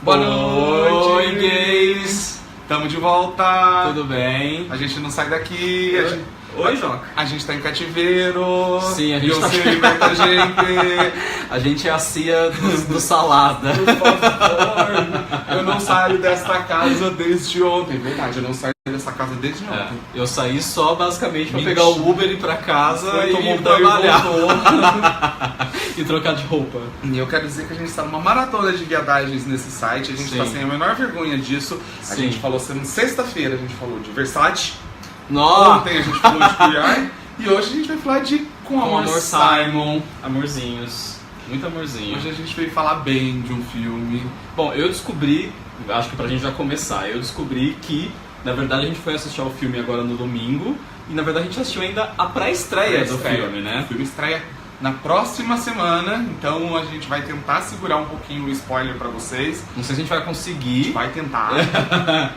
Boa noite! Oi, gays! Tamo de volta! Tudo bem? A gente não sai daqui. Oi, Joca. A gente tá em cativeiro. Sim, a gente tá... liberta a gente. A gente é a cia do salada. Por favor, eu não saio desta casa desde ontem. Verdade, eu não saio dessa casa desde ontem. Eu saí só basicamente pra Mentira. pegar o Uber e ir pra casa Tomou e banho trabalhar. voltou. E trocar de roupa. E eu quero dizer que a gente está numa maratona de viadagens nesse site. A gente Sim. tá sem a menor vergonha disso. A Sim. gente falou sexta-feira, a gente falou de Versace. Nossa! Ontem a gente falou de Queer. E hoje a gente vai falar de Com Amor Simon. Amorzinhos. Muito amorzinho. Hoje a gente veio falar bem de um filme. Bom, eu descobri, acho que pra gente já começar, eu descobri que, na verdade, a gente foi assistir ao filme agora no domingo. E na verdade a gente assistiu ainda a pré-estreia do filme, né? O filme estreia na próxima semana, então a gente vai tentar segurar um pouquinho o spoiler pra vocês. Não sei se a gente vai conseguir. Vai tentar,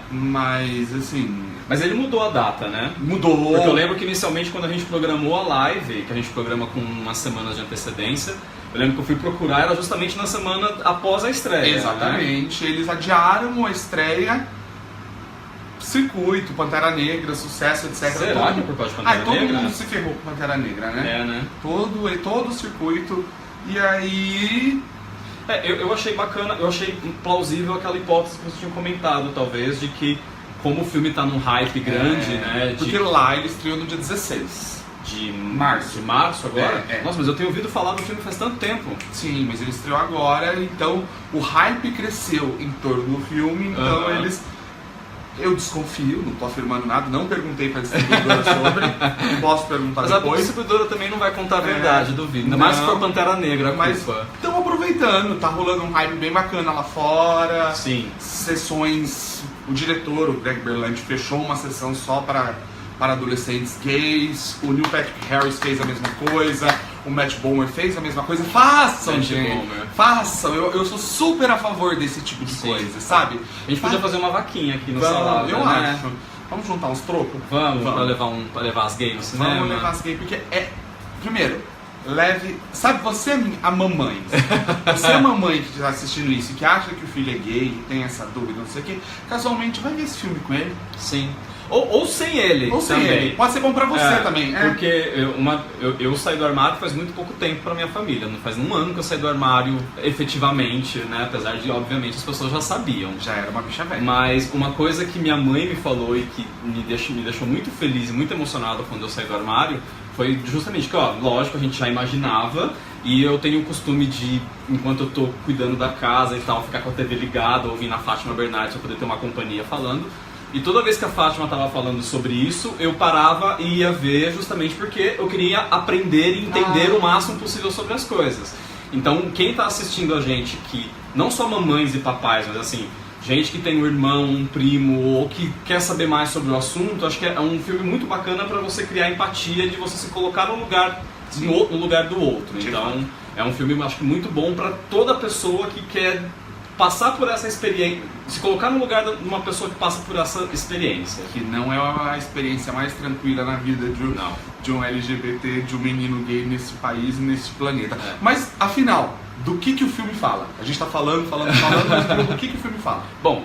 mas assim... Mas ele mudou a data, né? Mudou. Porque eu lembro que inicialmente quando a gente programou a live, que a gente programa com umas semanas de antecedência, eu lembro que eu fui procurar, era justamente na semana após a estreia. Exatamente, né? Eles adiaram a estreia, circuito, Pantera Negra, sucesso, etc. Será que é por causa de Pantera todo Negra? mundo se ferrou com Pantera Negra, né? É, né? Todo o circuito. E aí... Eu achei bacana, eu achei plausível aquela hipótese que você tinha comentado, talvez, de que como o filme tá num hype grande, né? Porque lá ele estreou no dia 16 de março. De março agora? É. Nossa, mas eu tenho ouvido falar do filme faz tanto tempo. Sim, mas ele estreou agora, então o hype cresceu em torno do filme, então eles... Eu desconfio, não tô afirmando nada, não perguntei pra distribuidora sobre, posso perguntar Mas a depois. distribuidora também não vai contar a verdade, duvido. Ainda mais se for Pantera Negra, mas culpa. estão aproveitando, tá rolando um hype bem bacana lá fora. Sim. Sessões, o diretor, o Greg Berlanti, fechou uma sessão só para adolescentes gays. O Neil Patrick Harris fez a mesma coisa. O Matt Bomer fez a mesma coisa. Façam, Matt gente! Bomer. Façam! Eu sou super a favor desse tipo de coisa, sabe? A gente podia fazer uma vaquinha aqui no Vamos, salão. eu né? acho. Vamos juntar uns trocos? Vamos. Pra levar as gays no cinema? Vamos levar as gays, porque é... Primeiro, leve... Sabe, você a mamãe. Você é a mamãe que está assistindo isso e que acha que o filho é gay, que tem essa dúvida, não sei o quê, casualmente vai ver esse filme com ele. Sim. Ou sem ele. Ou sem também. ele. Pode ser bom pra você também. Porque eu saí do armário faz muito pouco tempo pra minha família. Não faz um ano que eu saí do armário efetivamente, né? Apesar de, obviamente, as pessoas já sabiam. Já era uma bicha velha. Mas uma coisa que minha mãe me falou e que me deixou muito feliz e muito emocionado quando eu saí do armário foi justamente que, lógico, a gente já imaginava. E eu tenho o costume de, enquanto eu tô cuidando da casa e tal, ficar com a TV ligada, ouvindo a Fátima Bernardes pra poder ter uma companhia falando. E toda vez que a Fátima estava falando sobre isso, eu parava e ia ver justamente porque eu queria aprender e entender o máximo possível sobre as coisas. Então, quem está assistindo a gente, que não só mamães e papais, mas assim, gente que tem um irmão, um primo, ou que quer saber mais sobre o assunto, acho que é um filme muito bacana para você criar empatia, de você se colocar no lugar do outro. Então, é um filme, acho que muito bom para toda pessoa que quer passar por essa experiência, se colocar no lugar de uma pessoa que passa por essa experiência. Que não é a experiência mais tranquila na vida de um LGBT, de um menino gay nesse país e nesse planeta. Mas, afinal, do que o filme fala? A gente tá falando, mas do que o filme fala? Bom,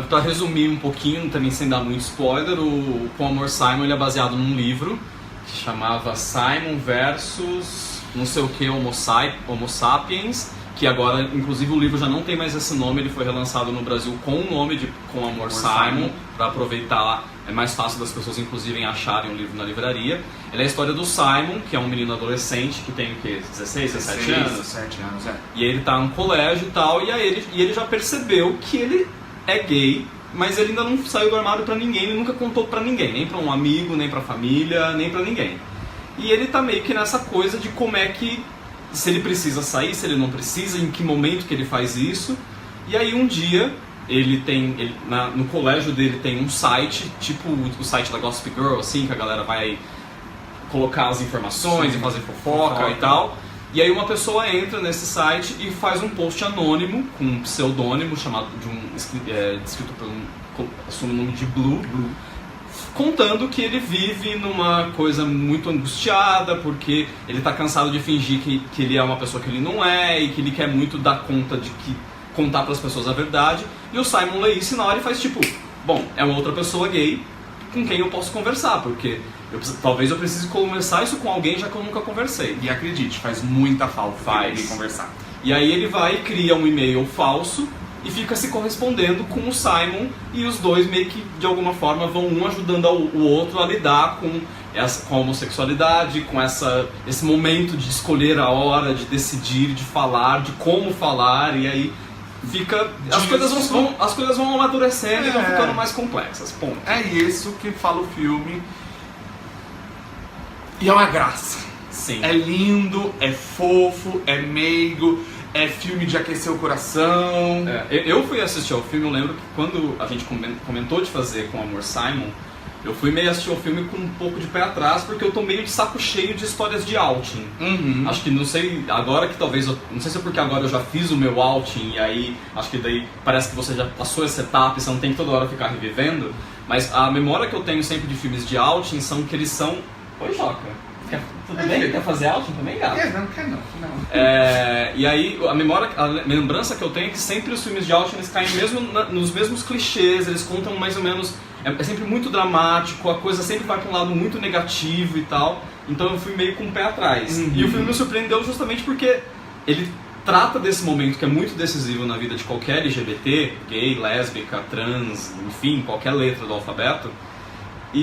pra resumir um pouquinho, também sem dar muito spoiler, o Com Amor Simon ele é baseado num livro que chamava Simon versus não sei o que, Homo Sapiens, que agora, inclusive, o livro já não tem mais esse nome, ele foi relançado no Brasil com o nome de Com Amor Simon, para aproveitar, é mais fácil das pessoas, inclusive, acharem o livro na livraria. Ele é a história do Simon, que é um menino adolescente, que tem o quê? 16, 17 anos? 17 anos, E aí ele tá no colégio e tal, e ele já percebeu que ele é gay, mas ele ainda não saiu do armário pra ninguém, ele nunca contou pra ninguém, nem pra um amigo, nem pra família, nem pra ninguém. E ele tá meio que nessa coisa de como é que, se ele precisa sair, se ele não precisa, em que momento que ele faz isso. E aí um dia, no colégio dele tem um site, tipo o site da Gossip Girl, assim, que a galera vai colocar as informações e fazer fofoca e tal. E aí uma pessoa entra nesse site e faz um post anônimo, com um pseudônimo, descrito por assume o nome de Blue, contando que ele vive numa coisa muito angustiada, porque ele está cansado de fingir que ele é uma pessoa que ele não é, e que ele quer muito dar conta de que contar para as pessoas a verdade, e o Simon lê isso na hora e faz tipo, bom, é uma outra pessoa gay com quem eu posso conversar, porque talvez eu precise conversar isso com alguém já que eu nunca conversei. E acredite, faz muita falta Faz. conversar. E aí ele vai e cria um e-mail falso e fica se correspondendo com o Simon, e os dois meio que de alguma forma vão um ajudando o outro a lidar com a homossexualidade, com esse momento de escolher a hora, de decidir, de falar, de como falar, e aí fica as coisas vão amadurecendo e vão ficando mais complexas. Ponto. É isso que fala o filme. E é uma graça. Sim. É lindo, é fofo, é meigo, é filme de aquecer o coração. Eu fui assistir ao filme, eu lembro que quando a gente comentou de fazer com Amor Simon, eu fui meio assistir ao filme com um pouco de pé atrás, porque eu tô meio de saco cheio de histórias de outing. Acho que, não sei, agora que talvez, não sei se é porque agora eu já fiz o meu outing, e aí acho que daí parece que você já passou essa etapa e você não tem que toda hora ficar revivendo, mas a memória que eu tenho sempre de filmes de outing são que eles são... Oi, Joca. Tudo bem? Quer fazer outing também, gato? Não quer não. E aí, a lembrança que eu tenho é que sempre os filmes de outing eles caem nos mesmos clichês, eles contam mais ou menos... É sempre muito dramático, a coisa sempre vai para um lado muito negativo e tal. Então eu fui meio com o pé atrás. E o filme me surpreendeu justamente porque ele trata desse momento que é muito decisivo na vida de qualquer LGBT, gay, lésbica, trans, enfim, qualquer letra do alfabeto.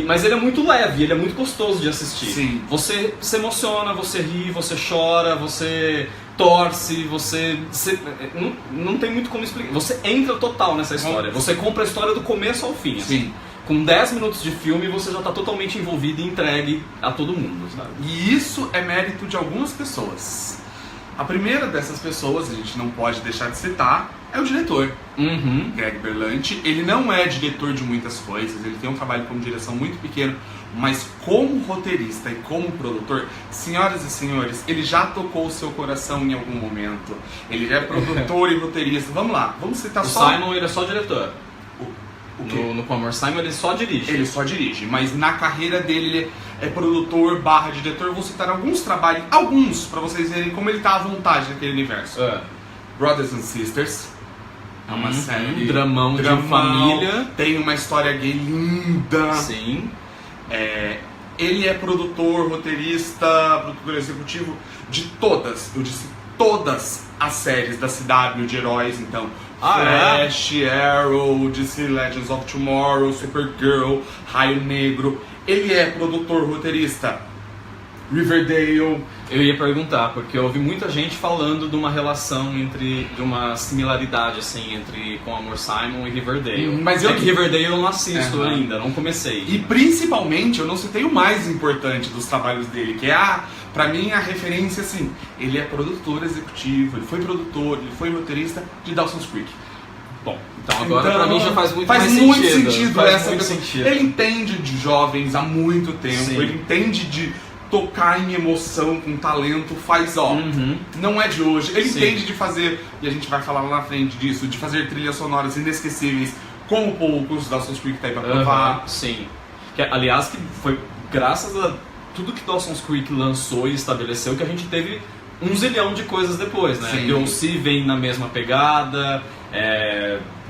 Mas ele é muito leve, ele é muito gostoso de assistir. Sim. Você se emociona, você ri, você chora, você torce, não tem muito como explicar. Você entra total nessa história. Você compra a história do começo ao fim. Sim. Com 10 minutos de filme você já está totalmente envolvido e entregue a todo mundo, sabe? E isso é mérito de algumas pessoas. A primeira dessas pessoas, a gente não pode deixar de citar, é o diretor. Greg Berlanti. Ele não é diretor de muitas coisas, ele tem um trabalho como direção muito pequeno, mas como roteirista e como produtor, senhoras e senhores, ele já tocou o seu coração em algum momento. Ele é produtor e roteirista. Vamos lá, vamos citar o só... Simon, ele é só diretor. O quê? No Amor Simon ele só dirige. Ele só dirige, mas na carreira dele ele é produtor / diretor. Eu vou citar alguns trabalhos, pra vocês verem como ele tá à vontade naquele universo. Brothers and Sisters. É uma série... Dramão de família. Tem uma história gay linda. Sim. Ele é produtor, roteirista, produtor executivo de todas, eu disse todas as séries da CW de heróis, então Flash, Arrow, DC Legends of Tomorrow, Supergirl, Raio Negro. Ele é produtor, roteirista, Riverdale. Eu ia perguntar, porque eu ouvi muita gente falando de uma relação de uma similaridade assim, com Amor Simon e Riverdale. Mas que Riverdale eu não assisto ainda, não comecei. E principalmente, eu não citei o mais importante dos trabalhos dele, que é pra mim a referência assim, ele é produtor executivo, ele foi produtor, ele foi roteirista de Dawson's Creek. Bom, então agora pra mim já faz muito faz mais muito sentido. sentido faz essa muito pessoa. sentido. Ele entende de jovens há muito tempo, Sim. ele entende de tocar em emoção com talento, não é de hoje. Ele entende de fazer, e a gente vai falar lá na frente disso, de fazer trilhas sonoras inesquecíveis, como poucos, Dawson's Creek tá aí pra provar. Sim. Aliás, que foi graças a tudo que Dawson's Creek lançou e estabeleceu que a gente teve um zilhão de coisas depois, né? Beyoncé vem na mesma pegada,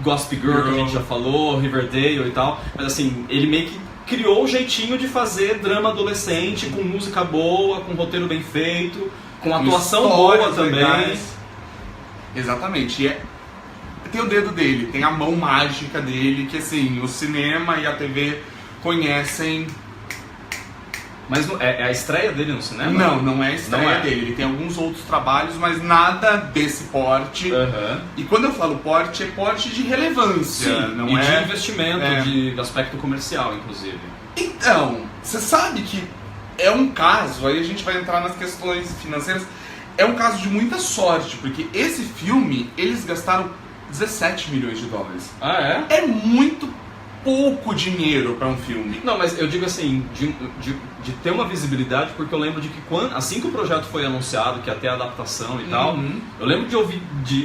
Gossip Girl, que a gente já falou, Riverdale e tal, mas assim, ele meio que criou o jeitinho de fazer drama adolescente com música boa, com roteiro bem feito, com atuação boa também. Legais. Exatamente. E tem o dedo dele, tem a mão mágica dele, que assim, o cinema e a TV conhecem. Mas é a estreia dele no cinema? Não é a estreia dele. Ele tem alguns outros trabalhos, mas nada desse porte. E quando eu falo porte, é porte de relevância. Sim, não e é de investimento, de aspecto comercial, inclusive. Então, você sabe que é um caso, aí a gente vai entrar nas questões financeiras, é um caso de muita sorte, porque esse filme, eles gastaram 17 milhões de dólares. Ah, é? É muito pouco dinheiro para um filme. Não, mas eu digo assim, de ter uma visibilidade, porque eu lembro de que assim que o projeto foi anunciado, que ia ter a adaptação e tal, eu lembro de ouvir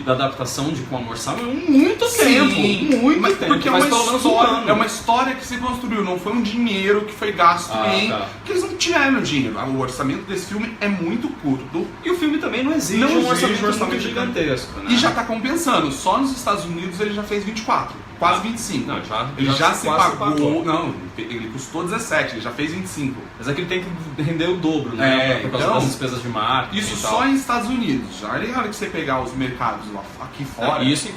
da adaptação de Com Amor Simon muito tempo, muito tempo. Porque é uma história que se construiu, não foi um dinheiro que foi gasto porque eles não tiveram dinheiro. O orçamento desse filme é muito curto. E o filme também não exige um orçamento gigantesco, né? E já tá compensando. Só nos Estados Unidos ele já fez 24, quase 25. Não, ele já se pagou. Não, ele custou 17, ele já fez 25. Mas é que ele tem que render o dobro, né? Por causa das despesas de marketing. Isso só em Estados Unidos. Já é hora que você pegar os mercados lá aqui fora. Isso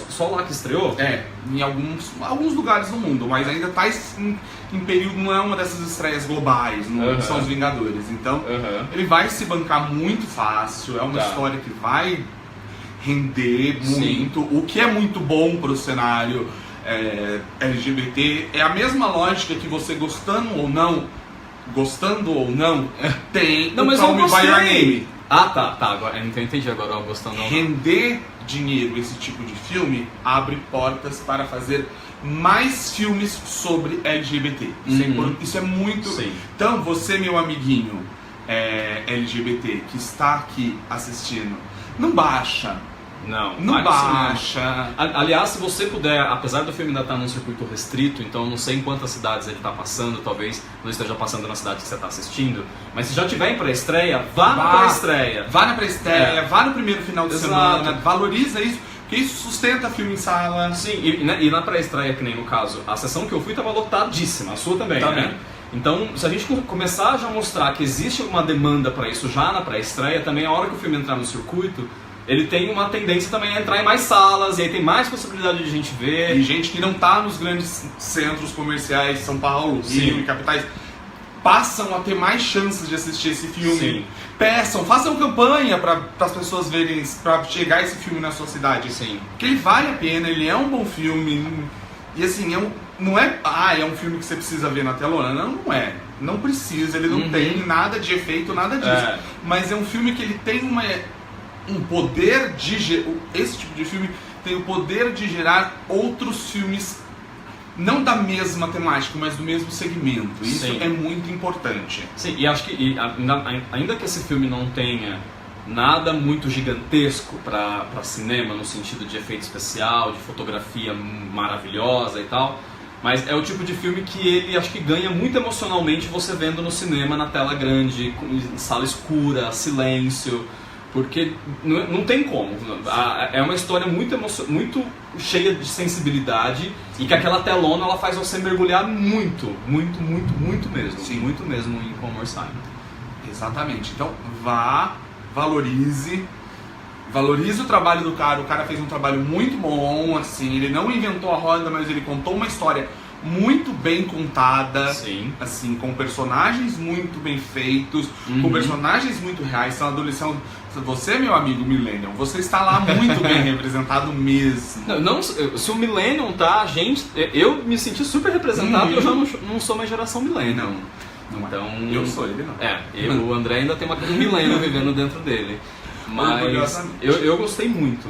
só lá que estreou? Em alguns lugares do mundo, mas ainda tá em período, não é uma dessas estreias globais, não são os Vingadores. Então, ele vai se bancar muito fácil, é uma história que vai render muito, o que é muito bom pro cenário LGBT. É a mesma lógica que você gostando ou não, tem não, mas Call Me By Your Name. Tá, agora eu entendi agora, gostando ou não. Render dinheiro, esse tipo de filme, abre portas para fazer mais filmes sobre LGBT. Isso é muito... Sim. Então, você, meu amiguinho LGBT, que está aqui assistindo, não baixa. Não baixa. Aliás, se você puder, apesar do filme ainda estar num circuito restrito, então eu não sei em quantas cidades ele está passando, talvez não esteja passando na cidade que você está assistindo, mas se já tiver em pré-estreia, vá na pré-estreia. Vá na pré-estreia, vá no primeiro final de semana, valoriza isso, porque isso sustenta filme em sala. Sim, e na pré-estreia, que nem no caso, a sessão que eu fui estava lotadíssima, a sua também, né? Então, se a gente começar a já mostrar que existe uma demanda para isso já na pré-estreia, também a hora que o filme entrar no circuito, ele tem uma tendência também a entrar em mais salas, e aí tem mais possibilidade de gente ver. E gente que não tá nos grandes centros comerciais de São Paulo, Rio e capitais, passam a ter mais chances de assistir esse filme. Sim. Peçam, façam campanha para as pessoas verem, para chegar esse filme na sua cidade. Sim. Porque ele vale a pena, ele é um bom filme. E assim, não é um filme que você precisa ver na telona. Não é. Não precisa, ele não tem nada de efeito, nada disso. Mas é um filme que ele tem um poder de... Esse tipo de filme tem o poder de gerar outros filmes, não da mesma temática, mas do mesmo segmento. Isso é muito importante. Sim, e acho que ainda que esse filme não tenha nada muito gigantesco para cinema, no sentido de efeito especial, de fotografia maravilhosa e tal, mas é o tipo de filme que ele acho que ganha muito emocionalmente você vendo no cinema, na tela grande, em sala escura, silêncio. Porque não tem como. É uma história muito cheia de sensibilidade e que aquela telona ela faz você mergulhar muito mesmo. Sim. Muito mesmo em Com Amor Simon. Exatamente. Então valorize o trabalho do cara. O cara fez um trabalho muito bom, assim, ele não inventou a roda, mas ele contou uma história muito bem contada, assim, com personagens muito bem feitos, com personagens muito reais. São adolescentes. Você, meu amigo Millennium, você está lá muito bem representado mesmo. Se o Millennium tá, eu me senti super representado e eu já não sou mais geração Millennium. Então, eu sou, ele não. O André ainda tem uma Millennium vivendo dentro dele. Mas eu gostei muito,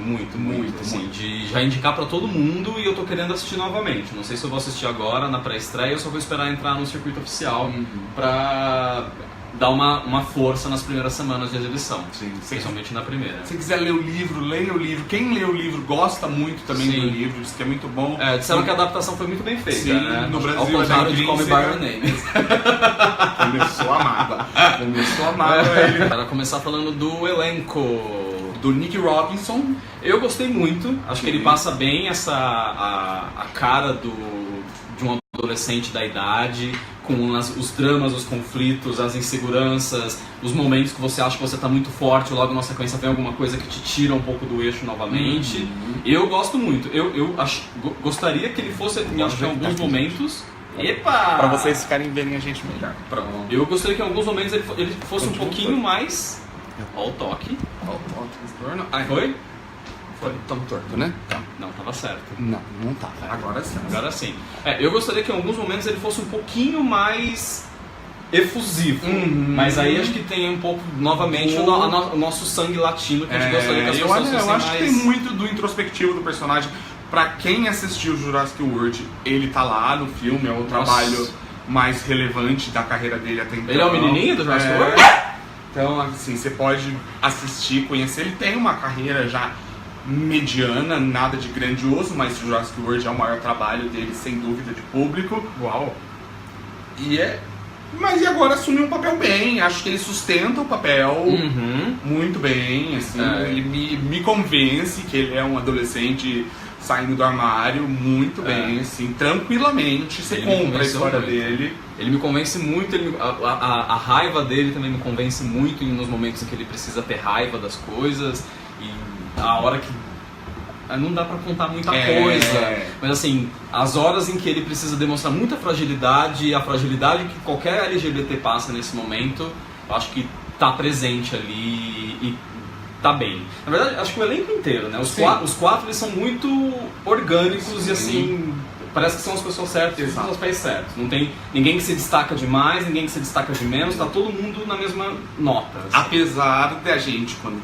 assim, de já indicar pra todo mundo e eu tô querendo assistir novamente. Não sei se eu vou assistir agora na pré-estreia ou só vou esperar entrar no circuito oficial pra dar uma força nas primeiras semanas de exibição. Sim. Principalmente na primeira. Se quiser ler o livro, leia o livro. Quem lê o livro gosta muito também do livro, diz que é muito bom. Disseram que a adaptação foi muito bem feita. Sim, né? No Brasil, ao contrário de Call Me By Your Name. Começou a mágoa ele. Para começar falando do elenco. Do Nick Robinson. Eu gostei muito. Acho que ele passa bem a cara de um adolescente da idade, com os dramas, os conflitos, as inseguranças, os momentos que você acha que você está muito forte, logo na sequência vem alguma coisa que te tira um pouco do eixo novamente. Eu gosto muito. Eu gostaria que ele fosse, acho que em alguns momentos... Epa! Pra vocês ficarem vendo a gente melhor. Pronto. Eu gostaria que em alguns momentos ele fosse um pouquinho mais... Olha o toque. Foi? Foi tão torto, né? Não, tava certo. Não tá. Agora sim. Agora sim. Eu gostaria que em alguns momentos ele fosse um pouquinho mais efusivo. Mas aí acho que tem um pouco, novamente, o nosso sangue latino que a gente gostaria que as pessoas fossem mais... Eu acho que tem muito do introspectivo do personagem. Pra quem assistiu Jurassic World, ele tá lá no filme, é um trabalho mais relevante da carreira dele até então. Ele é o menininho do Jurassic World? Então, assim, você pode assistir, conhecer. Ele tem uma carreira já mediana, nada de grandioso, mas Jurassic World é o maior trabalho dele, sem dúvida, de público. Uau! Mas e agora assumiu um papel bem, acho que ele sustenta o papel muito bem, assim, ele me convence que ele é um adolescente saindo do armário muito bem, assim, tranquilamente, você compra a história dele. Ele me convence muito, a raiva dele também me convence muito nos momentos em que ele precisa ter raiva das coisas, e a hora que não dá pra contar muita coisa, mas assim, as horas em que ele precisa demonstrar muita fragilidade, a fragilidade que qualquer LGBT passa nesse momento, eu acho que tá presente ali e tá bem. Na verdade, acho que o elenco inteiro, né? Os quatro eles são muito orgânicos e assim, parece que são as pessoas certas nos papéis certos. Não tem ninguém que se destaca demais, ninguém que se destaca de menos, tá todo mundo na mesma nota. Assim. Apesar da gente, quando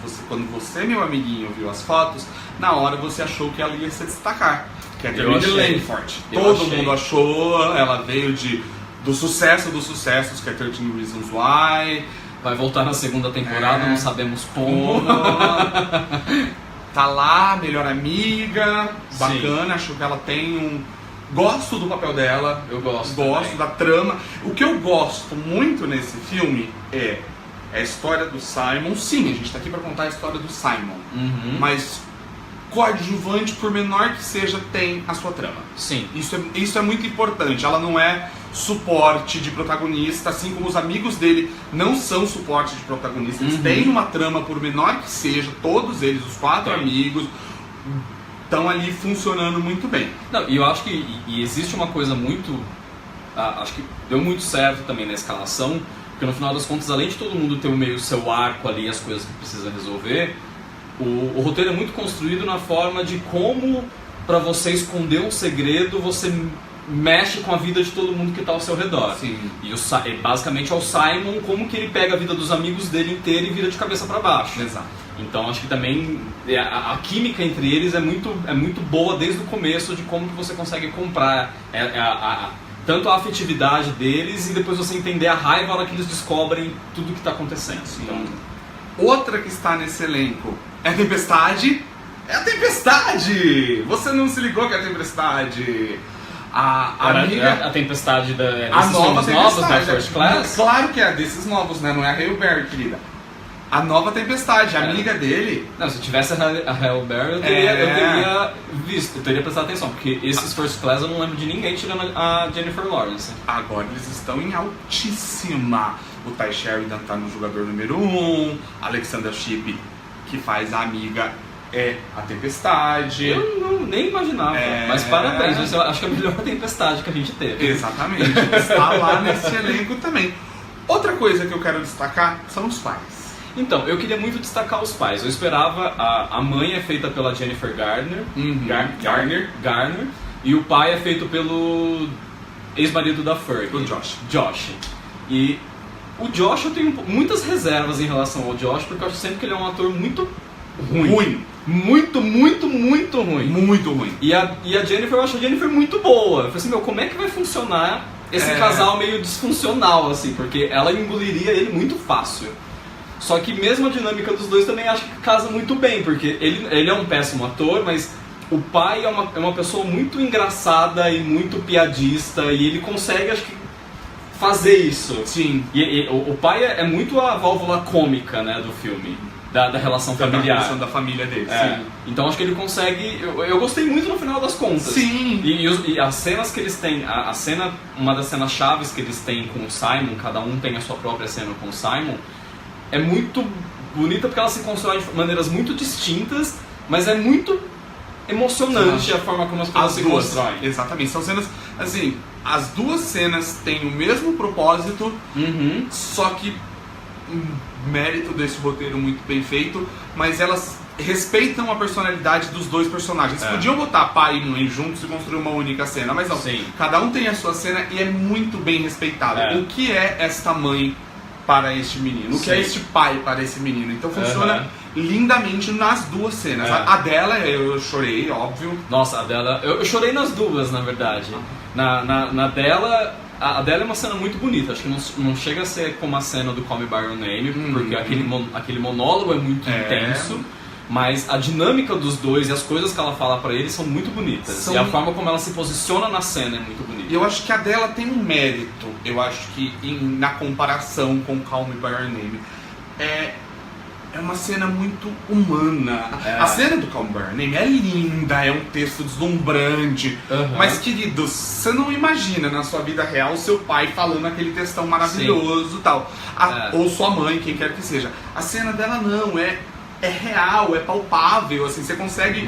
você, meu amiguinho, viu as fotos, na hora você achou que ela ia se destacar. Que é a Catherine Langford. Todo mundo achou, ela veio do sucesso dos sucessos, que é 13 Reasons Why. Vai voltar na segunda temporada, não sabemos como. Tá lá, melhor amiga, bacana, acho que ela tem Gosto do papel dela, eu gosto da trama. O que eu gosto muito nesse filme é a história do Simon. Sim, a gente tá aqui pra contar a história do Simon, mas coadjuvante, por menor que seja, tem a sua trama. Sim. Isso é muito importante, ela não é suporte de protagonista, assim como os amigos dele não são suporte de protagonista, eles têm uma trama, por menor que seja, todos eles, os quatro amigos, estão ali funcionando muito bem. Não, e eu acho que existe uma coisa muito, acho que deu muito certo também na escalação, porque no final das contas, além de todo mundo ter meio seu arco ali, as coisas que precisa resolver, o roteiro é muito construído na forma de como, para você esconder um segredo, você mexe com a vida de todo mundo que está ao seu redor. Sim. E basicamente é o Simon, como que ele pega a vida dos amigos dele inteira e vira de cabeça para baixo. Exato. Então acho que também a química entre eles é muito boa desde o começo, de como que você consegue comprar tanto a afetividade deles e depois você entender a raiva na hora que eles descobrem tudo que está acontecendo. Então, outra que está nesse elenco é a Tempestade. É a Tempestade! Você não se ligou que é a Tempestade? A Tempestade a nova novos da Tempestade, First Class? Claro que é desses novos, né? Não é a Halle Berry, querida. A nova Tempestade, a amiga dele. Não, se tivesse a Halle Berry, eu teria visto, eu teria prestado atenção, porque esses First Class eu não lembro de ninguém tirando a Jennifer Lawrence. Agora eles estão em altíssima. O Ty Sheridan tá no jogador número 1, Alexandra Shipp, que faz a amiga, é a Tempestade. Eu nem imaginava, mas parabéns, eu acho que é a melhor Tempestade que a gente teve. Exatamente, está lá nesse elenco também. Outra coisa que eu quero destacar são os pais. Então, eu queria muito destacar os pais. Eu esperava, a mãe é feita pela Jennifer Garner, Garner, e o pai é feito pelo ex-marido da Fergie, o Josh. E o Josh, eu tenho muitas reservas em relação ao Josh, porque eu acho sempre que ele é um ator muito ruim. Muito ruim. Muito ruim. E a Jennifer, eu acho a Jennifer muito boa. Eu falei assim, como é que vai funcionar esse casal meio disfuncional, assim? Porque ela engoliria ele muito fácil. Só que mesmo a dinâmica dos dois também acho que casa muito bem, porque ele é um péssimo ator, mas o pai é uma pessoa muito engraçada e muito piadista, e ele consegue, acho que, fazer isso. Sim. E o pai é muito a válvula cômica, né, do filme, da relação familiar. Da relação da família dele, sim. Então acho que ele consegue... Eu gostei muito no final das contas. Sim. E as cenas que eles têm... Uma das cenas chaves que eles têm com o Simon, cada um tem a sua própria cena com o Simon, é muito bonita porque ela se constrói de maneiras muito distintas, mas é muito emocionante a forma como as coisas se constroem. Exatamente, são cenas, assim, as duas cenas têm o mesmo propósito, só que mérito desse roteiro muito bem feito, mas elas respeitam a personalidade dos dois personagens. Eles podiam botar pai e mãe juntos e construir uma única cena, mas não. Sim. Cada um tem a sua cena e é muito bem respeitado. O que é esta mãe para este menino? O que é este pai para esse menino? Então funciona lindamente nas duas cenas. A dela, eu chorei, óbvio. Nossa, a dela... Eu chorei nas duas, na verdade. Na dela, a dela é uma cena muito bonita, acho que não chega a ser como a cena do Call Me By Your Name, porque aquele monólogo é muito intenso, mas a dinâmica dos dois e as coisas que ela fala pra ele são muito bonitas. E a forma como ela se posiciona na cena é muito bonita. E eu acho que a dela tem um mérito, eu acho que na comparação com Call Me By Your Name. É uma cena muito humana. A cena do Call Me By Your Name é linda, é um texto deslumbrante. Mas, queridos, você não imagina na sua vida real o seu pai falando aquele textão maravilhoso e tal. Ou sua mãe, quem quer que seja. A cena dela não, é real, é palpável, assim, você consegue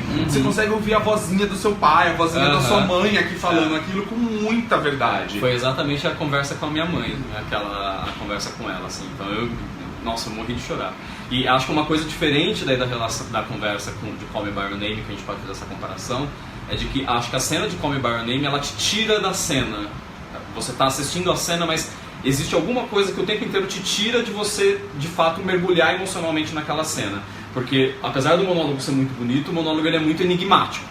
ouvir a vozinha do seu pai, a vozinha da sua mãe aqui falando aquilo com muita verdade. Foi exatamente a conversa com a minha mãe, a conversa com ela, assim, então eu morri de chorar. E acho que uma coisa diferente daí da conversa de Call Me By Your Name, que a gente pode fazer essa comparação, é de que acho que a cena de Call Me By Your Name, ela te tira da cena. Você está assistindo a cena, mas existe alguma coisa que o tempo inteiro te tira de você, de fato, mergulhar emocionalmente naquela cena. Porque, apesar do monólogo ser muito bonito, o monólogo ele é muito enigmático.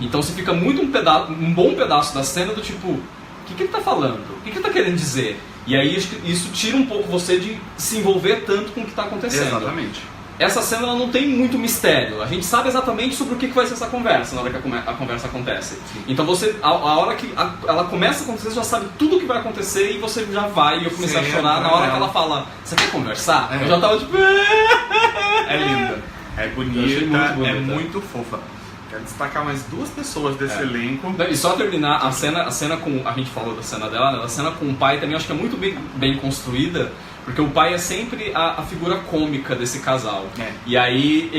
Então você fica muito um bom pedaço da cena do tipo, o que ele está falando? O que ele está querendo dizer? E aí isso tira um pouco você de se envolver tanto com o que está acontecendo. Exatamente. Essa cena ela não tem muito mistério. A gente sabe exatamente sobre o que vai ser essa conversa na hora que a conversa acontece. Então você, a hora que ela começa a acontecer, você já sabe tudo o que vai acontecer e você já vai. E eu comecei a chorar na hora que ela fala, você quer conversar? Eu já tava tipo... É linda, é bonita, é muito fofa. Quero destacar mais duas pessoas desse elenco. E só terminar, a cena com... A gente falou da cena dela, né? A cena com o pai também acho que é muito bem construída, porque o pai é sempre a figura cômica desse casal. E aí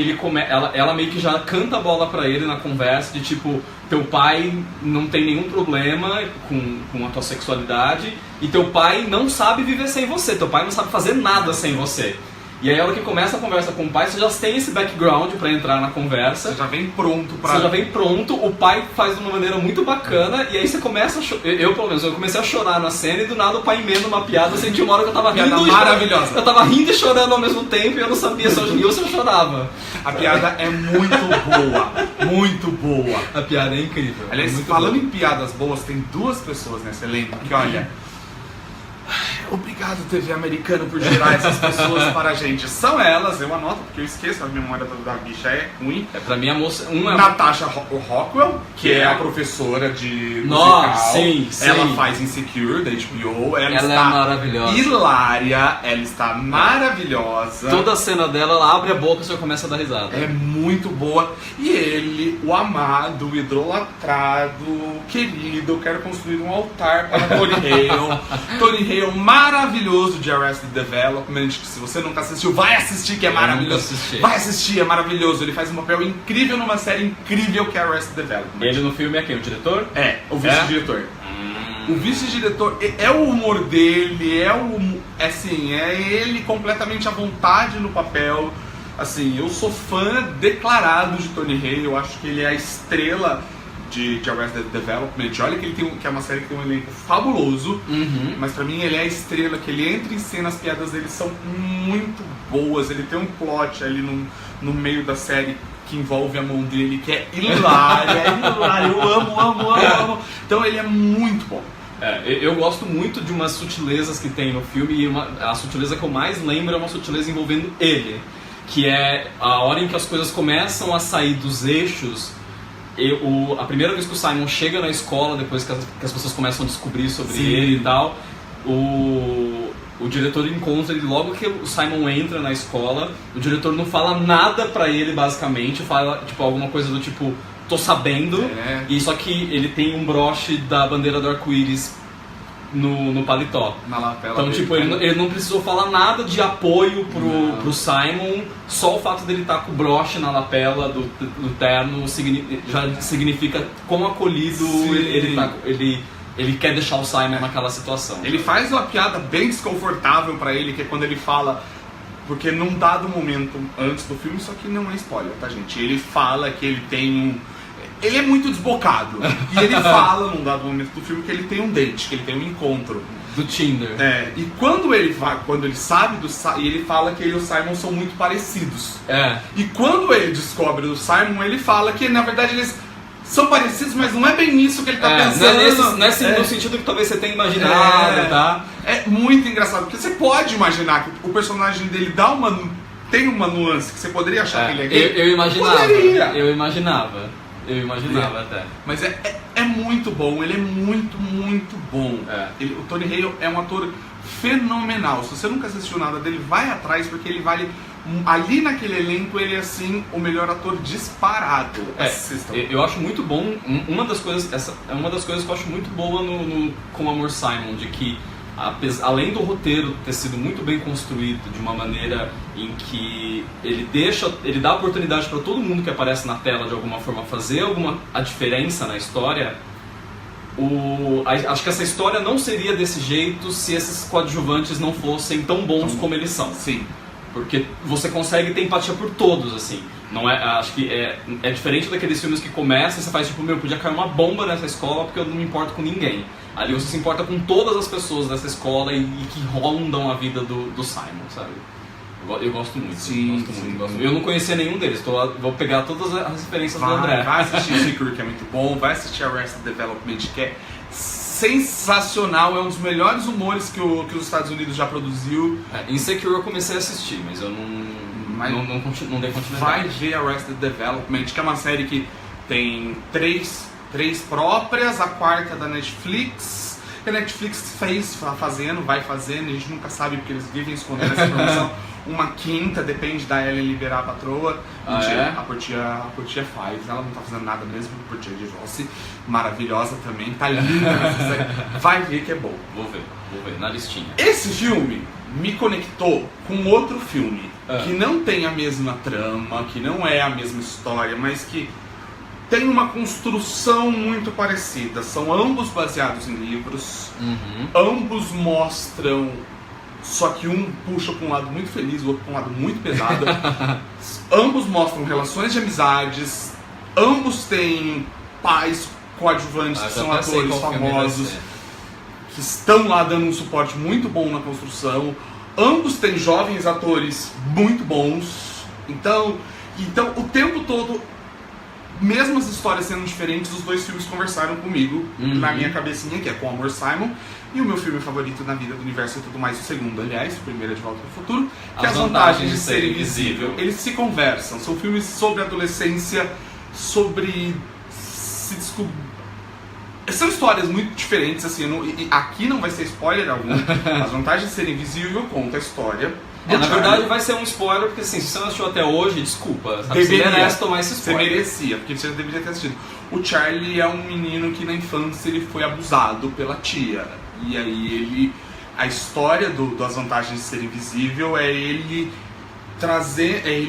ela meio que já canta a bola pra ele na conversa de tipo, teu pai não tem nenhum problema com a tua sexualidade e teu pai não sabe viver sem você, teu pai não sabe fazer nada sem você. E aí a hora que começa a conversa com o pai, você já tem esse background pra entrar na conversa. Você já vem pronto pra... Você já vem pronto, o pai faz de uma maneira muito bacana, e aí você começa a eu pelo menos, eu comecei a chorar na cena e do nada o pai emenda uma piada, eu senti uma hora que eu tava rindo maravilhosa. Eu tava rindo e chorando ao mesmo tempo e eu não sabia se eu ria ou se eu chorava. A piada é muito boa, muito boa. A piada é incrível. Aliás, falando em piadas boas, tem duas pessoas nesse elenco que, olha... Obrigado, TV americana, por gerar essas pessoas para a gente. São elas, eu anoto porque eu esqueço, a memória da bicha é ruim. Pra mim a moça... Natasha Rockwell, que é a professora de musical. Sim. Ela faz Insecure, da HBO. Ela está é maravilhosa. Hilária, ela está maravilhosa. Toda a cena dela, ela abre a boca e você começa a dar risada. É muito boa. E ele, o amado, o idolatrado, querido, eu quero construir um altar para Tony Hale. Tony Hale, maravilhoso de Arrested Development, que se você nunca assistiu, vai assistir, que é maravilhoso. Vai assistir, é maravilhoso. Ele faz um papel incrível numa série incrível que é Arrested Development. Ele no filme é quem? O diretor? É, o vice-diretor. O vice-diretor é o humor dele, é ele completamente à vontade no papel. Assim, eu sou fã declarado de Tony Hale, eu acho que ele é a estrela de Arrested Development. Olha que ele que é uma série que tem um elenco fabuloso, mas pra mim ele é a estrela, que ele entra em cena, as piadas dele são muito boas, ele tem um plot ali no meio da série que envolve a mão dele, que é hilário, eu amo. Então ele é muito bom. Eu gosto muito de umas sutilezas que tem no filme, e a sutileza que eu mais lembro é uma sutileza envolvendo ele, que é a hora em que as coisas começam a sair dos eixos. A primeira vez que o Simon chega na escola, depois que as pessoas começam a descobrir sobre ele e tal, o diretor encontra ele logo que o Simon entra na escola. O diretor não fala nada pra ele, basicamente, fala tipo alguma coisa do tipo, tô sabendo, e só que ele tem um broche da bandeira do arco-íris no paletó. Na lapela. Então, tipo, ele não precisou falar nada de apoio pro Simon, só o fato dele estar com o broche na lapela do terno já significa quão acolhido ele quer deixar o Simon naquela situação. Ele faz uma piada bem desconfortável pra ele, que é quando ele fala... Porque num dado momento antes do filme, isso aqui não é spoiler, tá, gente? Ele fala que ele tem Ele é muito desbocado. E ele fala num dado momento do filme que ele tem um date, que ele tem um encontro. Do Tinder. E quando ele sabe e ele fala que ele e o Simon são muito parecidos. E quando ele descobre do Simon, ele fala que na verdade eles são parecidos, mas não é bem isso que ele tá pensando. Não é no sentido que talvez você tenha imaginado, tá? É muito engraçado, porque você pode imaginar que o personagem dele tem uma nuance que você poderia achar que ele é gay. Eu imaginava. Poderia. Eu imaginava até. Mas é muito bom, ele é muito, muito bom. O Tony Hale é um ator fenomenal. Se você nunca assistiu nada dele, vai atrás, porque ele vale... Ali naquele elenco, ele é assim o melhor ator disparado. Eu acho muito bom. Uma das coisas que eu acho muito boa com Amor Simon, de que além do roteiro ter sido muito bem construído de uma maneira em que ele dá oportunidade para todo mundo que aparece na tela de alguma forma fazer a diferença na história. Acho que essa história não seria desse jeito se esses coadjuvantes não fossem tão bons como eles são. Sim. Porque você consegue ter empatia por todos, assim. Não acho que é diferente daqueles filmes que começam e você faz tipo, podia cair uma bomba nessa escola porque eu não me importo com ninguém. Ali você se importa com todas as pessoas dessa escola e que rondam a vida do Simon, sabe? Eu gosto muito. Sim, gosto muito. Eu não conhecia nenhum deles, vou pegar todas as referências do André. Vai assistir Secret, que é muito bom, vai assistir Arrested Development, que é sensacional, é um dos melhores humores que os Estados Unidos já produziu. Insecure eu comecei a assistir, mas eu não dei continuidade. Vai ver Arrested Development, que é uma série que tem três próprias, a quarta da Netflix, que a Netflix vai fazendo, a gente nunca sabe porque eles vivem escondendo essa informação. Uma quinta, depende da Ellen liberar a patroa. A Portia faz, ela não tá fazendo nada mesmo, a Portia de Rossi, maravilhosa também, tá linda nessa série. Vai ver que é bom. Vou ver, na listinha. Esse filme me conectou com outro filme, que não tem a mesma trama, que não é a mesma história, mas que tem uma construção muito parecida. São ambos baseados em livros, ambos mostram... Só que um puxa para um lado muito feliz, o outro para um lado muito pesado. Ambos mostram relações de amizades, ambos têm pais coadjuvantes que são atores famosos, que estão lá dando um suporte muito bom na construção. Ambos têm jovens atores muito bons. Então o tempo todo, mesmo as histórias sendo diferentes, os dois filmes conversaram comigo, na minha cabecinha, que é Com Amor Simon, e o meu filme favorito na vida do universo e tudo mais, o segundo, aliás, o primeiro é De Volta para o Futuro, que é As Vantagens de Ser Invisível. Eles se conversam, são filmes sobre adolescência, sobre se descobrir. São histórias muito diferentes, assim, aqui não vai ser spoiler algum. As Vantagens de Ser Invisível conta a história. Na verdade vai ser um spoiler, porque assim, se você não assistiu até hoje, desculpa, sabe? Você merece tomar esse spoiler. Você merecia, porque você deveria ter assistido. O Charlie é um menino que na infância ele foi abusado pela tia. E aí a história das Vantagens de Ser Invisível é ele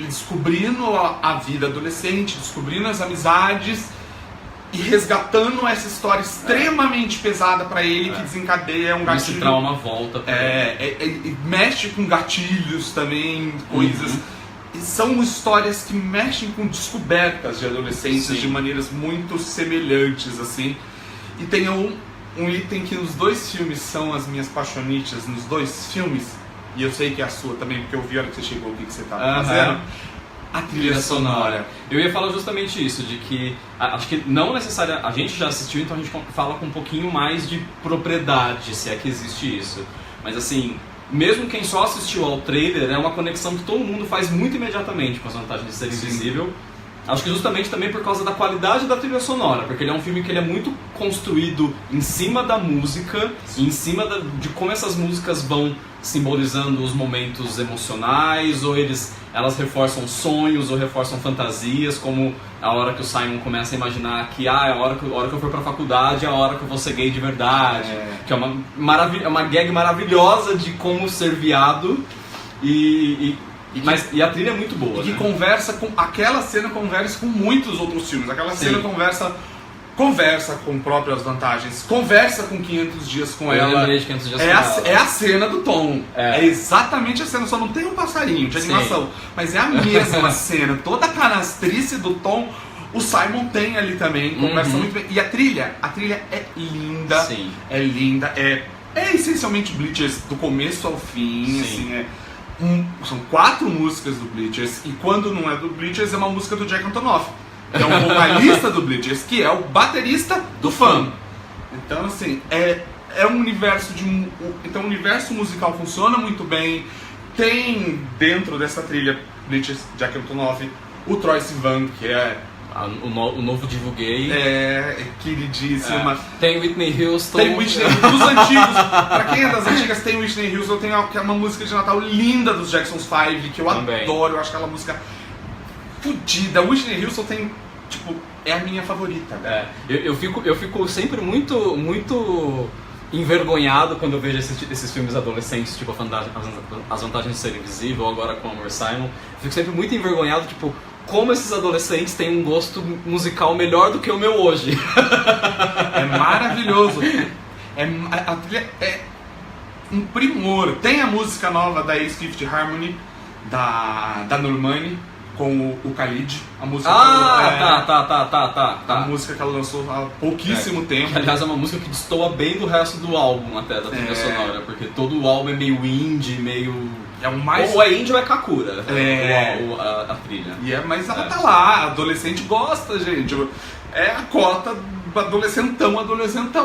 descobrindo a vida adolescente, descobrindo as amizades e resgatando essa história extremamente pesada pra ele, que desencadeia um gatilho. Esse trauma volta. Mexe com gatilhos também, coisas. E são histórias que mexem com descobertas de adolescência de maneiras muito semelhantes, assim. E tem um item que nos dois filmes são as minhas paixonites, nos dois filmes, e eu sei que é a sua também, porque eu vi a hora que você chegou, o que você estava fazendo. A trilha sonora. Eu ia falar justamente isso, de que acho que não necessariamente, a gente já assistiu, então a gente fala com um pouquinho mais de propriedade, se é que existe isso. Mas assim, mesmo quem só assistiu ao trailer, é uma conexão que todo mundo faz muito imediatamente com As Vantagens de Ser Invisível. Acho que justamente também por causa da qualidade da trilha sonora, porque ele é um filme que ele é muito construído em cima da música, em cima de como essas músicas vão simbolizando os momentos emocionais, ou elas reforçam sonhos ou reforçam fantasias, como a hora que o Simon começa a imaginar que a hora que eu for pra faculdade é a hora que eu vou ser gay de verdade, que é uma gag maravilhosa de como ser viado e a trilha é muito boa. E que conversa com... Aquela cena conversa com muitos outros filmes. Aquela cena conversa com próprias vantagens. Conversa com 500 Dias com Ela. Eu lembrei de 500 Dias com Ela. É a cena do Tom. É exatamente a cena. Só não tem um passarinho de animação. Mas é a mesma cena. Toda a canastrice do Tom, o Simon tem ali também. Conversa muito bem. E a trilha é linda. Sim. É linda. É essencialmente Bleachers do começo ao fim. Assim, são 4 músicas do Bleachers, e quando não é do Bleachers é uma música do Jack Antonoff. que é o vocalista do Bleachers, que é o baterista do Fun. Então, assim, é um universo então o universo musical funciona muito bem. Tem dentro dessa trilha Bleachers Jack Antonoff o Troye Sivan, que é o novo divulguei. Queridíssima. Tem Whitney Houston. Tem Whitney dos antigos. Pra quem é das antigas, tem Whitney Houston. Tem uma música de Natal linda dos Jacksons 5, que eu adoro. Eu acho aquela música fodida. Whitney Houston tem, tipo, é a minha favorita. Eu fico sempre muito envergonhado quando eu vejo esses filmes adolescentes, tipo As Vantagens de Ser Invisível, agora com Amor Simon. Fico sempre muito envergonhado, tipo, como esses adolescentes têm um gosto musical melhor do que o meu hoje. É maravilhoso. A trilha é um primor. Tem a música nova da Ace Fifth Harmony, da Normani, com o Khalid. A música tá. A música que ela lançou há pouquíssimo tempo. Que, aliás, é uma música que destoa bem do resto do álbum, até, da trilha sonora, porque todo o álbum é meio indie, meio... Ou é indie ou é Kakura, a trilha. Mas ela tá lá, adolescente gosta, gente. É a cota adolescentão.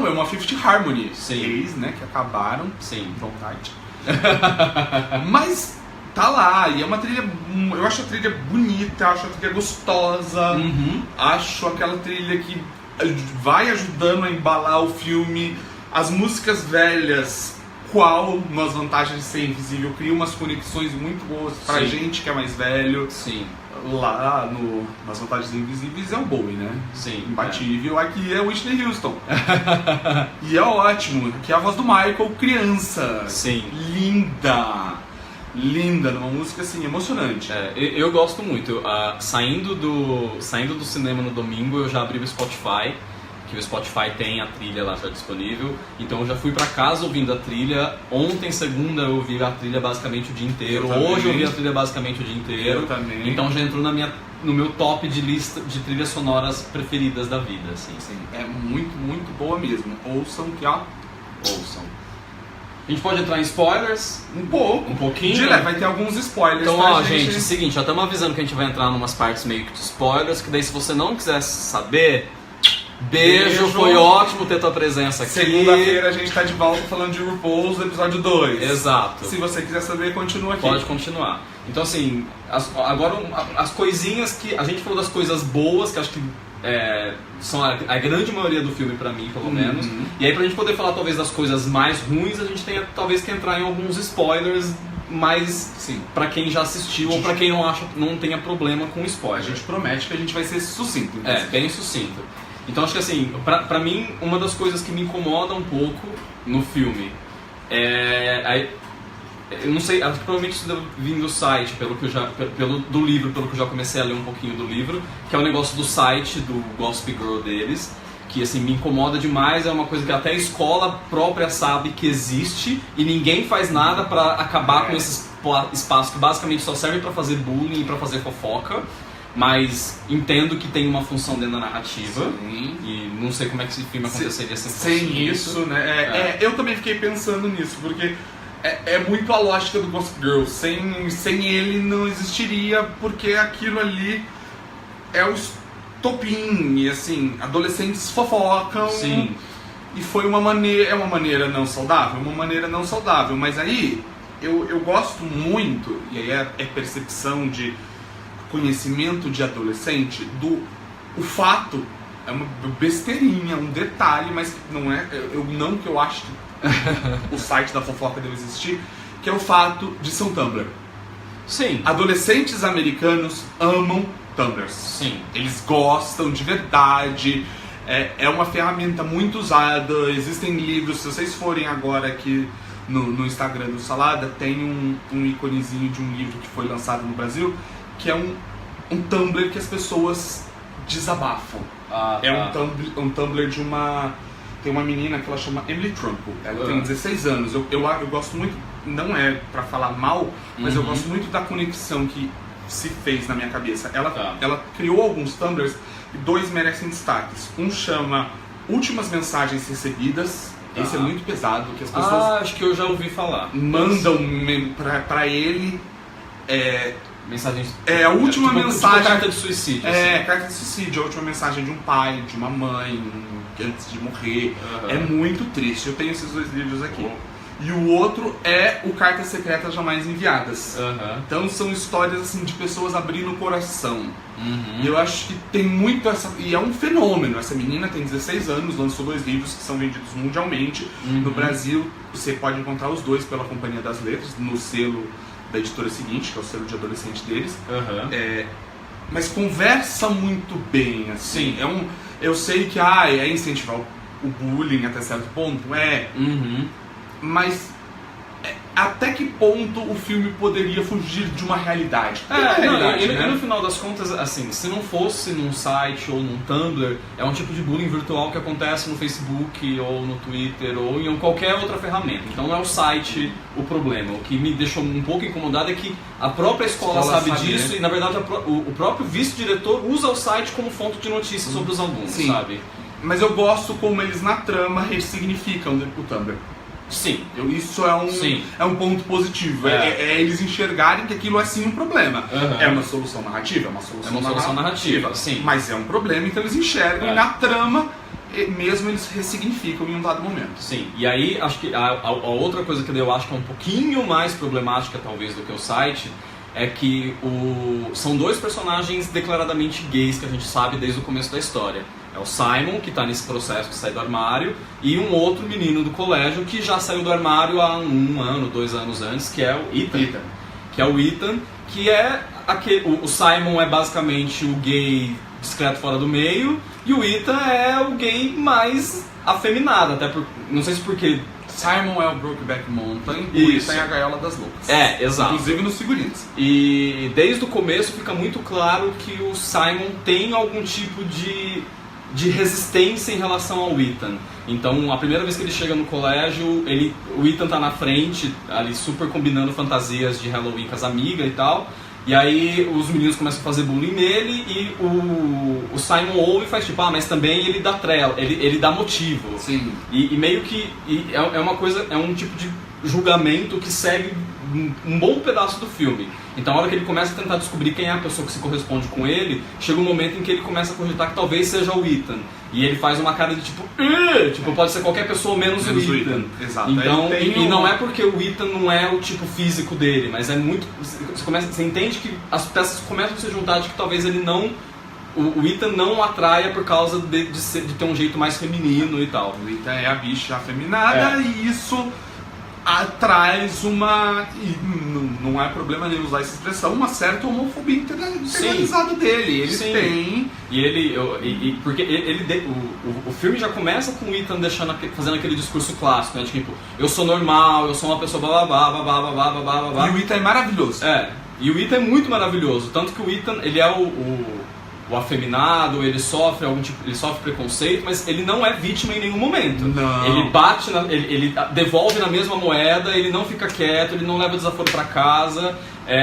É uma Fifth Harmony. Sim. Eles, né, que acabaram. Sim. Vontade. Mas tá lá, e é uma trilha... Eu acho a trilha bonita, acho a trilha gostosa. Acho aquela trilha que vai ajudando a embalar o filme. As músicas velhas, nas Vantagens de Ser Invisível, cria umas conexões muito boas pra gente que é mais velho. Sim. Lá nas Vantagens Invisíveis é o Bowie, né? Sim. Imbatível. Aqui é o Whitney Houston. E é ótimo. Aqui é a voz do Michael, criança. Sim. Linda, numa música assim, emocionante. Eu gosto muito. Saindo do cinema no domingo, eu já abri o Spotify, que o Spotify tem a trilha lá já disponível. Então eu já fui pra casa ouvindo a trilha. Ontem, segunda, eu ouvi a trilha basicamente o dia inteiro. Hoje eu ouvi a trilha basicamente o dia inteiro. Eu também. Então já entrou no meu top de lista de trilhas sonoras preferidas da vida, assim. Sim, é muito, muito boa mesmo. Ouçam que ouçam. A gente pode entrar em spoilers? Um pouquinho. Vai ter alguns spoilers. Então, gente, é o seguinte, já estamos avisando que a gente vai entrar em umas partes meio que de spoilers, que daí se você não quiser saber, beijo, foi ótimo ter tua presença aqui. Segunda-feira a gente tá de volta falando de RuPaul's episódio 2. Exato. Se você quiser saber, continua aqui. Pode continuar. Então, assim, agora as coisinhas que... A gente falou das coisas boas, que acho que são a grande maioria do filme pra mim, pelo menos. E aí, pra gente poder falar talvez das coisas mais ruins, a gente tem talvez que entrar em alguns spoilers mais pra quem já assistiu ou pra quem não tenha problema com spoiler. A gente promete que a gente vai ser sucinto. Bem sucinto. Então acho que assim, pra mim, uma das coisas que me incomoda um pouco no filme eu não sei, acho que provavelmente isso deve vir do site, do livro, pelo que eu já comecei a ler um pouquinho do livro, que é o negócio do site, do Gossip Girl deles, que assim, me incomoda demais, é uma coisa que até a escola própria sabe que existe e ninguém faz nada pra acabar com esse espaço que basicamente só serve pra fazer bullying e pra fazer fofoca. Mas entendo que tem uma função dentro da narrativa. Sim. E não sei como é que esse filme aconteceria sem isso, né? Eu também fiquei pensando nisso, porque é muito a lógica do Gossip Girl. Sem ele não existiria, porque aquilo ali é o estopim. E assim, adolescentes fofocam. Sim. E foi uma maneira não saudável. Mas aí, eu gosto muito, e aí é percepção de conhecimento de adolescente, o fato, é uma besteirinha, um detalhe, mas não é, não que eu acho que o site da fofoca deve existir, que é o fato de ser um Tumblr. Sim. Adolescentes americanos amam Tumblrs. Sim. Eles gostam de verdade, é uma ferramenta muito usada, existem livros, se vocês forem agora aqui no Instagram do Salada, tem um íconezinho de um livro que foi lançado no Brasil, que é um Tumblr que as pessoas desabafam. Um Tumblr de tem uma menina que ela chama Emily Trumpo. Ela tem 16 anos. Eu gosto muito, não é pra falar mal, mas eu gosto muito da conexão que se fez na minha cabeça. Ela criou alguns Tumblrs e 2 merecem destaques. Um chama Últimas Mensagens Recebidas. Esse é muito pesado, que as pessoas... acho que eu já ouvi falar. Mandam pra ele Mensagem... É, a última mensagem... Tipo carta de suicídio. Carta de suicídio, a última mensagem de um pai, de uma mãe, antes de morrer. Uhum. É muito triste. Eu tenho esses 2 livros aqui. E o outro é o Cartas Secretas Jamais Enviadas. Uhum. Então são histórias assim de pessoas abrindo o coração. Uhum. E eu acho que tem muito essa... E é um fenômeno. Essa menina tem 16 anos, lançou 2 livros que são vendidos mundialmente. Uhum. No Brasil, você pode encontrar os 2 pela Companhia das Letras, no selo da editora seguinte, que é o selo de adolescente deles. Uhum. Mas conversa muito bem, assim. Eu sei que é incentivar o bullying até certo ponto, Uhum. mas até que ponto o filme poderia fugir de uma realidade? E no final das contas, assim, se não fosse num site ou num Tumblr, é um tipo de bullying virtual que acontece no Facebook ou no Twitter ou em qualquer outra ferramenta. Então não é o site o problema. O que me deixou um pouco incomodado é que a própria escola sabe disso, né? E na verdade o próprio vice-diretor usa o site como fonte de notícias sobre os alunos, sabe? Mas eu gosto como eles na trama ressignificam o Tumblr. Sim. Isso é um ponto positivo. É eles enxergarem que aquilo é sim um problema. Uhum. É uma solução narrativa? É uma solução narrativa, sim. Mas é um problema, então eles enxergam e na trama mesmo eles ressignificam em um dado momento. Sim, e aí acho que a outra coisa que eu acho que é um pouquinho mais problemática talvez do que o site é que são 2 personagens declaradamente gays que a gente sabe desde o começo da história. É o Simon, que está nesse processo de sair do armário, e um outro menino do colégio que já saiu do armário há 1 ano, 2 anos antes, que é o Ethan. Que é o Ethan, que é aquele... O Simon é basicamente o gay discreto fora do meio, e o Ethan é o gay mais afeminado, até não sei se porque... Simon é o Brokeback Mountain e o Ethan é a Gaiola das Loucas. Exato. Inclusive nos figurinos. E desde o começo fica muito claro que o Simon tem algum tipo de resistência em relação ao Ethan. Então, a primeira vez que ele chega no colégio, o Ethan tá na frente, ali super combinando fantasias de Halloween com as amigas e tal. E aí os meninos começam a fazer bullying nele e o Simon ouve e faz tipo, mas também ele dá trela, ele dá motivo. Sim. E meio que é uma coisa, é um tipo de julgamento que segue um bom pedaço do filme. Então, a hora que ele começa a tentar descobrir quem é a pessoa que se corresponde com ele, chega um momento em que ele começa a cogitar que talvez seja o Ethan. E ele faz uma cara de tipo, pode ser qualquer pessoa menos o Ethan. Exato. Então, e não é porque o Ethan não é o tipo físico dele, mas é muito... Você entende que as peças começam a se juntar de que talvez ele não... O Ethan não atraia por causa de ter um jeito mais feminino e tal. O Ethan é a bicha afeminada e isso... traz uma, e não é problema nem usar essa expressão, uma certa homofobia internalizada dele. Ele tem... Porque o filme já começa com o Ethan fazendo aquele discurso clássico, né? De tipo, eu sou normal, eu sou uma pessoa babá. E o Ethan é maravilhoso. E o Ethan é muito maravilhoso. Tanto que o Ethan, ele é o afeminado, ele sofre preconceito, mas ele não é vítima em nenhum momento. Não. Ele bate, ele devolve na mesma moeda, ele não fica quieto, ele não leva desaforo pra casa.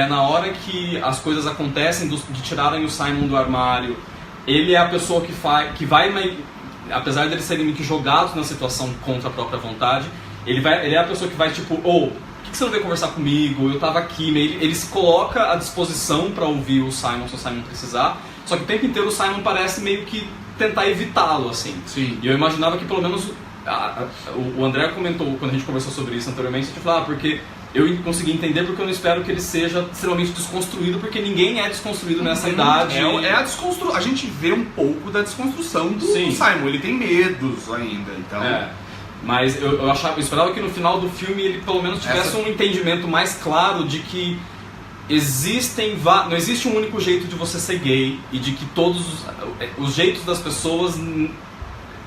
Na hora que as coisas acontecem de tirarem o Simon do armário, ele é a pessoa que vai, apesar de eles serem meio que jogados na situação contra a própria vontade, ele é a pessoa que vai tipo, por que você não veio conversar comigo? Eu tava aqui. Ele se coloca à disposição pra ouvir o Simon se o Simon precisar. Só que o tempo inteiro o Simon parece meio que tentar evitá-lo, assim. Sim. E eu imaginava que pelo menos... o André comentou, quando a gente conversou sobre isso anteriormente, a gente falou, porque eu consegui entender porque eu não espero que ele seja extremamente desconstruído, porque ninguém é desconstruído nessa idade. A gente vê um pouco da desconstrução do Simon. Ele tem medos ainda, então... Mas eu esperava que no final do filme ele pelo menos tivesse um entendimento mais claro de que não existe um único jeito de você ser gay e de que todos os jeitos das pessoas,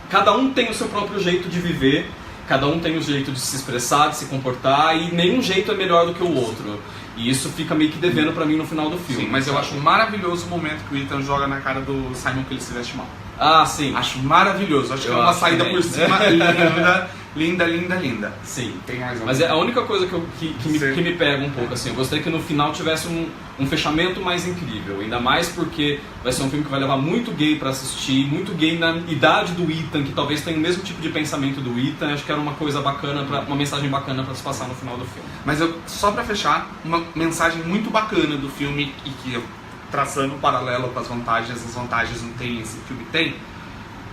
cada um tem o seu próprio jeito de viver, cada um tem o jeito de se expressar, de se comportar e nenhum jeito é melhor do que o outro. E isso fica meio que devendo pra mim no final do filme. Sim, mas eu acho maravilhoso o momento que o Ethan joga na cara do Simon que ele se veste mal. Sim. Acho maravilhoso. Acho que é uma saída por cima linda. linda, linda, linda. Sim. Tem mais Mas é a única coisa que me pega um pouco, assim. Eu gostaria que no final tivesse um fechamento mais incrível. Ainda mais porque vai ser um filme que vai levar muito gay pra assistir, muito gay na idade do Ethan, que talvez tenha o mesmo tipo de pensamento do Ethan. Acho que era uma coisa bacana, uma mensagem bacana pra se passar no final do filme. Mas só pra fechar, uma mensagem muito bacana do filme, e que eu, traçando um paralelo com as vantagens não tem, esse filme tem.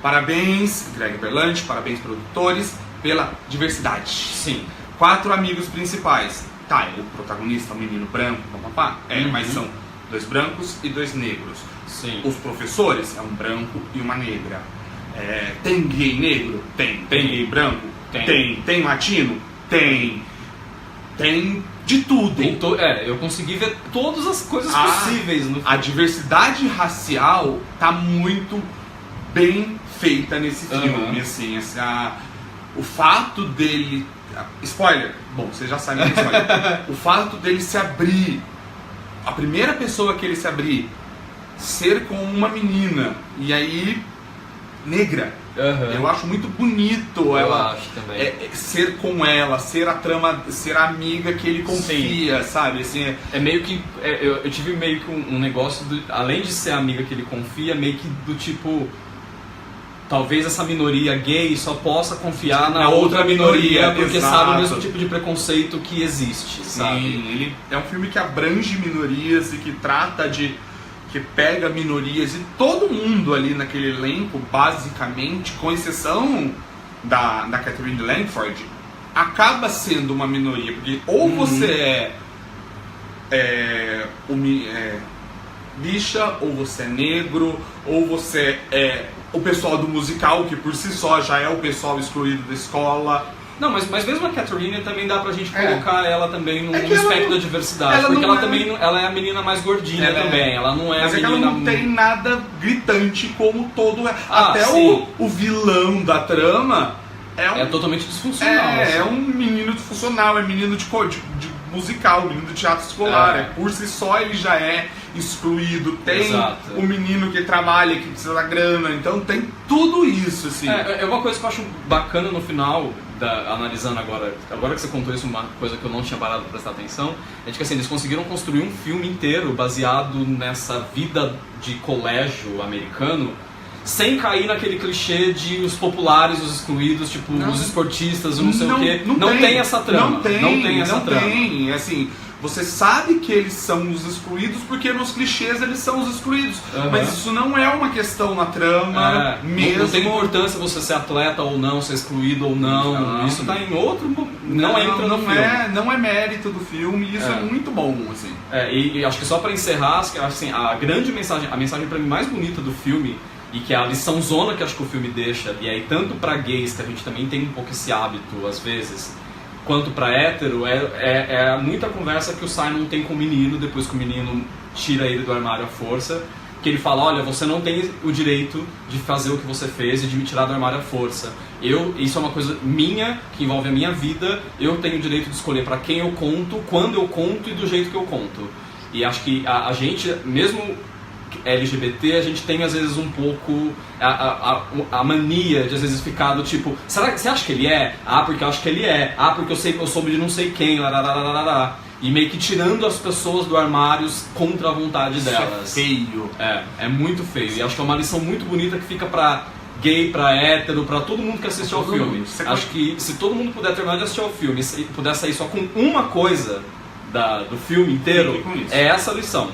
Parabéns, Greg Berlanti, parabéns, produtores, pela diversidade. Sim. 4 amigos principais. Tá, o protagonista, o menino branco, papapá, mas são 2 brancos e 2 negros. Sim. Os professores é um branco e uma negra. Tem gay negro? Tem. Tem gay branco? Tem. Tem latino? Tem. Tem de tudo. Eu consegui ver todas as coisas possíveis no filme. A diversidade racial tá muito bem feita nesse filme, assim, o fato dele... Spoiler! Bom, você já sabe o spoiler. O fato dele se abrir, a primeira pessoa que ele se abrir, ser com uma menina, e aí, negra. Eu acho muito bonito ela acho também. ser com ela, ser a trama, ser a amiga que ele confia, sabe? Assim, é meio que... eu tive meio que um negócio, além de ser a amiga que ele confia, meio que do tipo... Talvez essa minoria gay só possa confiar na outra minoria, porque sabe o mesmo tipo de preconceito que existe, sabe? Sim, ele é um filme que abrange minorias e que trata de... que pega minorias e todo mundo ali naquele elenco, basicamente, com exceção da Catherine Langford, acaba sendo uma minoria, porque ou você bicha, ou você é negro, ou você é o pessoal do musical, que por si só já é o pessoal excluído da escola. Não, mas mesmo a Catherine também dá pra gente colocar ela também no espectro da diversidade, ela porque não ela também ela é a menina mais gordinha também, ela não é mas a menina... Mas ela não tem nada gritante como todo... Até o vilão da trama é totalmente disfuncional. É um menino disfuncional, é menino de musical, menino de teatro escolar. Por si só ele já é excluído. Tem o menino que trabalha, que precisa da grana, então tem tudo isso, assim. É uma coisa que eu acho bacana no final, analisando agora que você contou isso, uma coisa que eu não tinha parado pra prestar atenção, é de que assim, eles conseguiram construir um filme inteiro baseado nessa vida de colégio americano, sem cair naquele clichê de os populares, os excluídos, tipo, os esportistas, não sei o quê. Não tem essa trama. Não tem essa trama. Assim, você sabe que eles são os excluídos porque nos clichês eles são os excluídos. Mas isso não é uma questão na trama mesmo. Não tem importância você ser atleta ou não, ser excluído ou não. Isso tá em outro... Não entra no filme. Não é mérito do filme e isso é muito bom, assim. E acho que só pra encerrar, assim, a grande mensagem, a mensagem pra mim mais bonita do filme, e que é a lição zona que acho que o filme deixa, e aí tanto pra gays, que a gente também tem um pouco esse hábito às vezes, quanto pra hétero, é muita conversa que o Simon tem com o menino, depois que o menino tira ele do armário à força, que ele fala, olha, você não tem o direito de fazer o que você fez e de me tirar do armário à força. Isso é uma coisa minha, que envolve a minha vida, eu tenho o direito de escolher pra quem eu conto, quando eu conto e do jeito que eu conto. E acho que a gente, mesmo LGBT, a gente tem às vezes um pouco a mania de às vezes ficar do tipo, será que você acha que ele é? Porque eu acho que ele é. Porque eu soube de não sei quem, e meio que tirando as pessoas do armário contra a vontade delas. Isso é feio. É muito feio. E acho que é uma lição muito bonita que fica pra gay, pra hétero, pra todo mundo que assiste ao filme. Acho que se todo mundo puder terminar de assistir ao filme e puder sair só com uma coisa do filme inteiro, é essa lição.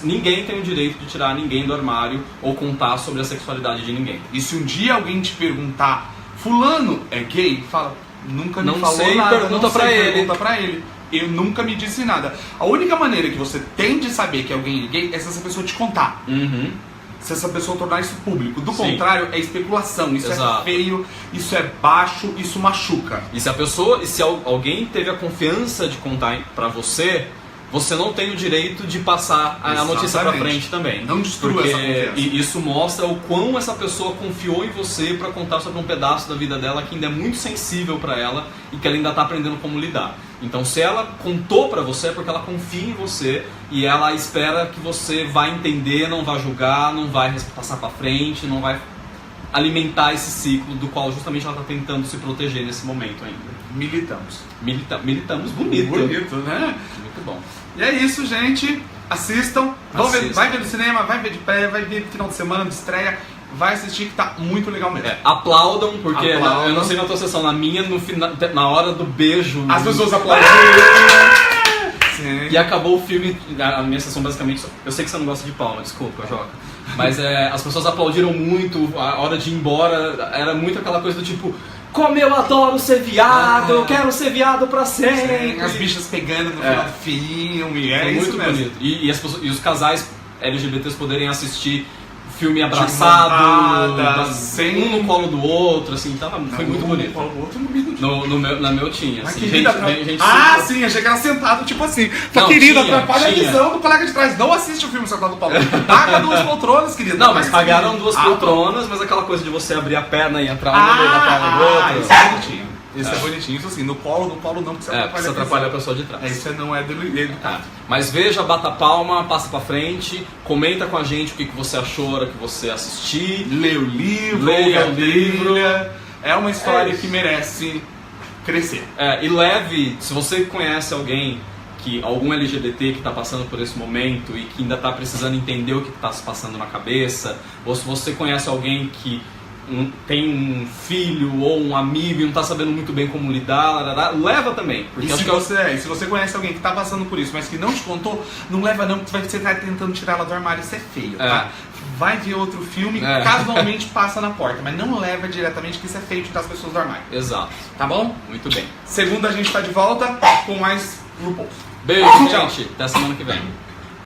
Ninguém tem o direito de tirar ninguém do armário ou contar sobre a sexualidade de ninguém. E se um dia alguém te perguntar, fulano é gay? Fala, nunca me falou sei, nada. Pergunta pra ele. Eu nunca me disse nada. A única maneira que você tem de saber que alguém é gay é se essa pessoa te contar. Se essa pessoa tornar isso público. Do contrário, é especulação. Isso é feio, isso é baixo, isso machuca. E se alguém teve a confiança de contar pra você, você não tem o direito de passar a notícia pra frente também. Não destrua essa confiança. E isso mostra o quão essa pessoa confiou em você pra contar sobre um pedaço da vida dela que ainda é muito sensível pra ela e que ela ainda tá aprendendo como lidar. Então, se ela contou pra você é porque ela confia em você e ela espera que você vai entender, não vai julgar, não vai passar pra frente, não vai alimentar esse ciclo do qual justamente ela está tentando se proteger nesse momento ainda. Militamos. Militamos bonito. Bonito, né? Muito bom. E é isso, gente. Assistam. Vão ver, Assistam. vai ver no cinema, vai ver de pé, vai ver no final de semana de estreia. Vai assistir que tá muito legal mesmo. Aplaudam, porque Aplaudam. eu não sei na tua sessão, na minha, na hora do beijo. As pessoas aplaudiram. Sim. E acabou o filme, a minha sessão basicamente, eu sei que você não gosta de palma, desculpa, Joca. Mas as pessoas aplaudiram muito, a hora de ir embora era muito aquela coisa do tipo, como eu adoro ser viado, eu quero ser viado pra sempre. Sim, as bichas pegando no final do filme, Foi isso muito mesmo. bonito. E os casais LGBTs poderem assistir filme abraçado, sem um no colo do outro, assim, foi muito bonito. O outro no meio do Na meu tinha, Mas assim, querida, gente ah, super- sim, achei que era sentado, tipo assim. Não, Querida, tinha, atrapalha a tinha. visão do colega de trás. Não assiste o filme sentado no palco. Paga 2 poltronas, querida. Não, mas Paga pagaram esse- 2 poltronas, mas aquela coisa de você abrir a perna e entrar Ah, no meio da perna do outro. isso é bonitinho. Isso é bonitinho. Isso assim, no polo não, porque você Porque você atrapalha a visão. pessoa de trás. Isso não é educado. Mas veja, bata palma, passa pra frente, comenta com a gente o que você achou na hora que você assistir. Lê o livro, Leia ouve a o livro. trilha. É uma história isso. que merece crescer. E leve, se você conhece alguém, algum LGBT que está passando por esse momento e que ainda está precisando entender o que está se passando na cabeça, ou se você conhece alguém que tem um filho ou um amigo e não está sabendo muito bem como lidar, leva também. Porque E acho se você conhece alguém que tá passando por isso, mas que não te contou, não leva não, porque você vai tentando tirar ela do armário, isso é feio, tá? Vai ver outro filme, casualmente passa na porta, mas não leva diretamente, que isso é feio de tirar as pessoas do armário. Exato. Tá bom? Muito bem. Segunda a gente tá de volta com mais RuPaul. Beijo, Tchau. gente. Até semana que vem.